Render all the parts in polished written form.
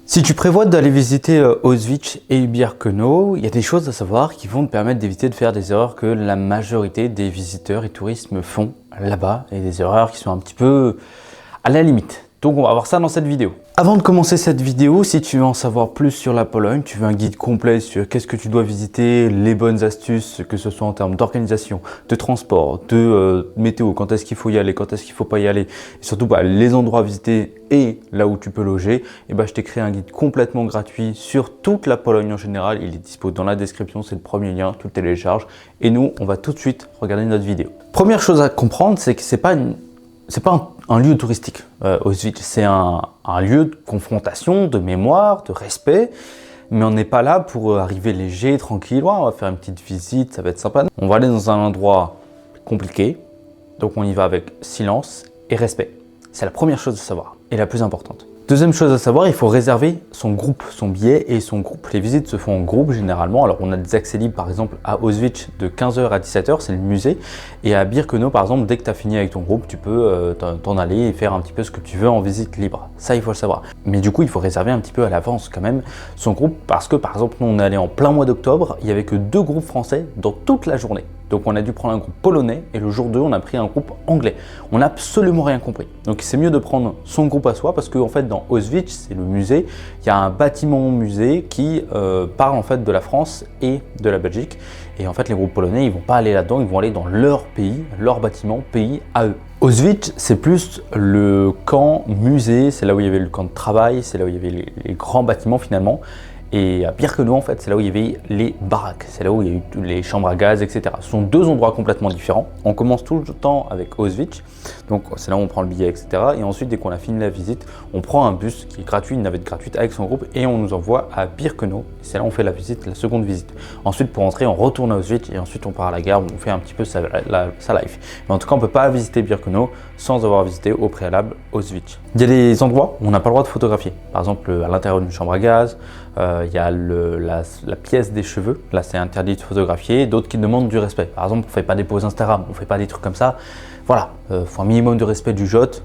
Si tu prévois d'aller visiter Auschwitz et Birkenau, il y a des choses à savoir qui vont te permettre d'éviter de faire des erreurs que la majorité des visiteurs et touristes font là-bas, et des erreurs qui sont un petit peu à la limite. Donc on va voir ça dans cette vidéo. Avant de commencer cette vidéo, si tu veux en savoir plus sur la Pologne, tu veux un guide complet sur qu'est-ce que tu dois visiter, les bonnes astuces, que ce soit en termes d'organisation, de transport, de météo, quand est-ce qu'il faut y aller, quand est-ce qu'il ne faut pas y aller, et surtout les endroits à visiter et là où tu peux loger, et je t'ai créé un guide complètement gratuit sur toute la Pologne en général. Il est dispo dans la description, c'est le premier lien, tu le télécharges. Et nous, on va tout de suite regarder notre vidéo. Première chose à comprendre, c'est que c'est pas un lieu touristique. Auschwitz, c'est un lieu de confrontation, de mémoire, de respect, mais on n'est pas là pour arriver léger, tranquille. Ouais, on va faire une petite visite, ça va être sympa. On va aller dans un endroit compliqué, donc on y va avec silence et respect. C'est la première chose à savoir et la plus importante. Deuxième chose à savoir, il faut réserver son groupe, son billet et son groupe. Les visites se font en groupe généralement. Alors on a des accès libres par exemple à Auschwitz de 15h à 17h, c'est le musée. Et à Birkenau par exemple, dès que tu as fini avec ton groupe, tu peux t'en aller et faire un petit peu ce que tu veux en visite libre. Ça il faut le savoir. Mais du coup il faut réserver un petit peu à l'avance quand même son groupe, parce que par exemple nous on est allé en plein mois d'octobre, il n'y avait que 2 groupes français dans toute la journée. Donc on a dû prendre un groupe polonais et le jour 2 on a pris un groupe anglais. On n'a absolument rien compris. Donc c'est mieux de prendre son groupe à soi, parce qu'en fait dans Auschwitz, c'est le musée, il y a un bâtiment musée qui parle en fait de la France et de la Belgique. Et en fait les groupes polonais ils vont pas aller là-dedans, ils vont aller dans leur pays, leur bâtiment, pays à eux. Auschwitz, c'est plus le camp musée, c'est là où il y avait le camp de travail, c'est là où il y avait les grands bâtiments finalement. Et à Birkenau, en fait, c'est là où il y avait les baraques, c'est là où il y a eu les chambres à gaz, etc. Ce sont 2 endroits complètement différents. On commence tout le temps avec Auschwitz, donc c'est là où on prend le billet, etc. Et ensuite, dès qu'on a fini la visite, on prend un bus qui est gratuit, une navette gratuite avec son groupe, et on nous envoie à Birkenau. C'est là où on fait la visite, la seconde visite. Ensuite, pour rentrer, on retourne à Auschwitz, et ensuite on part à la gare où on fait un petit peu sa life. Mais en tout cas, on ne peut pas visiter Birkenau sans avoir visité au préalable Auschwitz. Il y a des endroits où on n'a pas le droit de photographier. Par exemple, à l'intérieur d'une chambre à gaz, il y a la pièce des cheveux, là c'est interdit de photographier, d'autres qui demandent du respect. Par exemple, on ne fait pas des poses Instagram, on ne fait pas des trucs comme ça. Voilà, faut un minimum de respect du JOT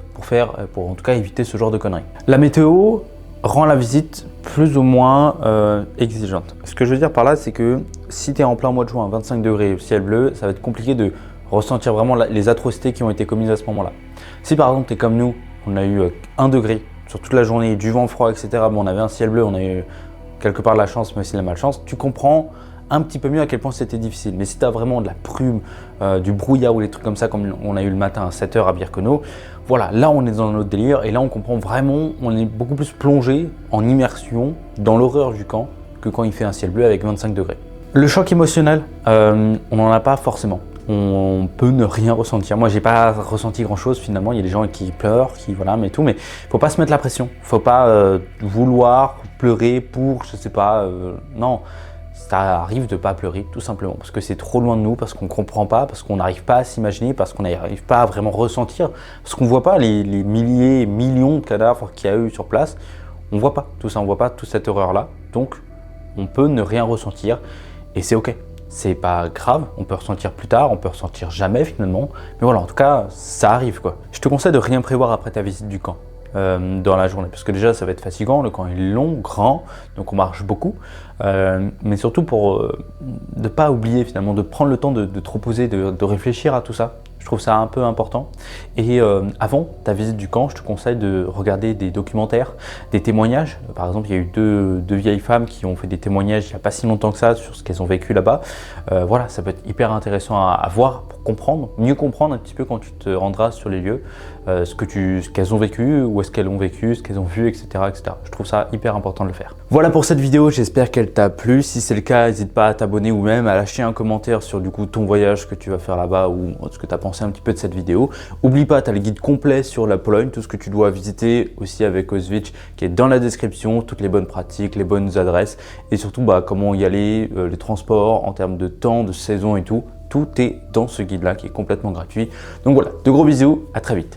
pour en tout cas éviter ce genre de conneries. La météo rend la visite plus ou moins exigeante. Ce que je veux dire par là, c'est que si tu es en plein mois de juin, 25 degrés, ciel bleu, ça va être compliqué de ressentir vraiment les atrocités qui ont été commises à ce moment-là. Si par exemple tu es comme nous, on a eu 1 degré sur toute la journée, du vent froid, etc. Bon, on avait un ciel bleu, on a eu quelque part de la chance, mais aussi de la malchance. Tu comprends un petit peu mieux à quel point c'était difficile. Mais si tu as vraiment de la brume, du brouillard ou des trucs comme ça, comme on a eu le matin à 7h à Birkenau, voilà, là on est dans notre délire et là on comprend vraiment, on est beaucoup plus plongé en immersion dans l'horreur du camp que quand il fait un ciel bleu avec 25 degrés. Le choc émotionnel, on n'en a pas forcément. On peut ne rien ressentir. Moi, j'ai pas ressenti grand-chose finalement. Il y a des gens qui pleurent, mais faut pas se mettre la pression. Faut pas vouloir pleurer pour, je sais pas, non. Ça arrive de pas pleurer, tout simplement, parce que c'est trop loin de nous, parce qu'on comprend pas, parce qu'on n'arrive pas à s'imaginer, parce qu'on n'arrive pas à vraiment ressentir, parce qu'on voit pas les milliers, millions de cadavres qu'il y a eu sur place. On voit pas tout ça, on voit pas toute cette horreur-là. Donc, on peut ne rien ressentir et c'est ok. C'est pas grave, on peut ressentir plus tard, on peut ressentir jamais finalement. Mais voilà, en tout cas, ça arrive quoi. Je te conseille de rien prévoir après ta visite du camp dans la journée. Parce que déjà, ça va être fatigant, le camp est long, grand, donc on marche beaucoup. Mais surtout pour ne pas oublier finalement, de prendre le temps de te reposer, de réfléchir à tout ça. Je trouve ça un peu important. Et avant ta visite du camp, je te conseille de regarder des documentaires, des témoignages. Par exemple, il y a eu deux vieilles femmes qui ont fait des témoignages il n'y a pas si longtemps que ça sur ce qu'elles ont vécu là-bas. Voilà, ça peut être hyper intéressant à voir pour comprendre, mieux comprendre un petit peu quand tu te rendras sur les lieux, ce qu'elles ont vécu, où est-ce qu'elles ont vécu, ce qu'elles ont vu, etc., etc. Je trouve ça hyper important de le faire. Voilà pour cette vidéo, j'espère qu'elle t'a plu. Si c'est le cas, n'hésite pas à t'abonner ou même à lâcher un commentaire sur du coup ton voyage que tu vas faire là-bas ou ce que tu as pensé un petit peu de cette vidéo. Oublie pas, tu as le guide complet sur la Pologne, tout ce que tu dois visiter aussi avec Auschwitz qui est dans la description, toutes les bonnes pratiques, les bonnes adresses et surtout comment y aller, les transports en termes de temps, de saison et tout. Tout est dans ce guide-là qui est complètement gratuit. Donc voilà, de gros bisous, à très vite.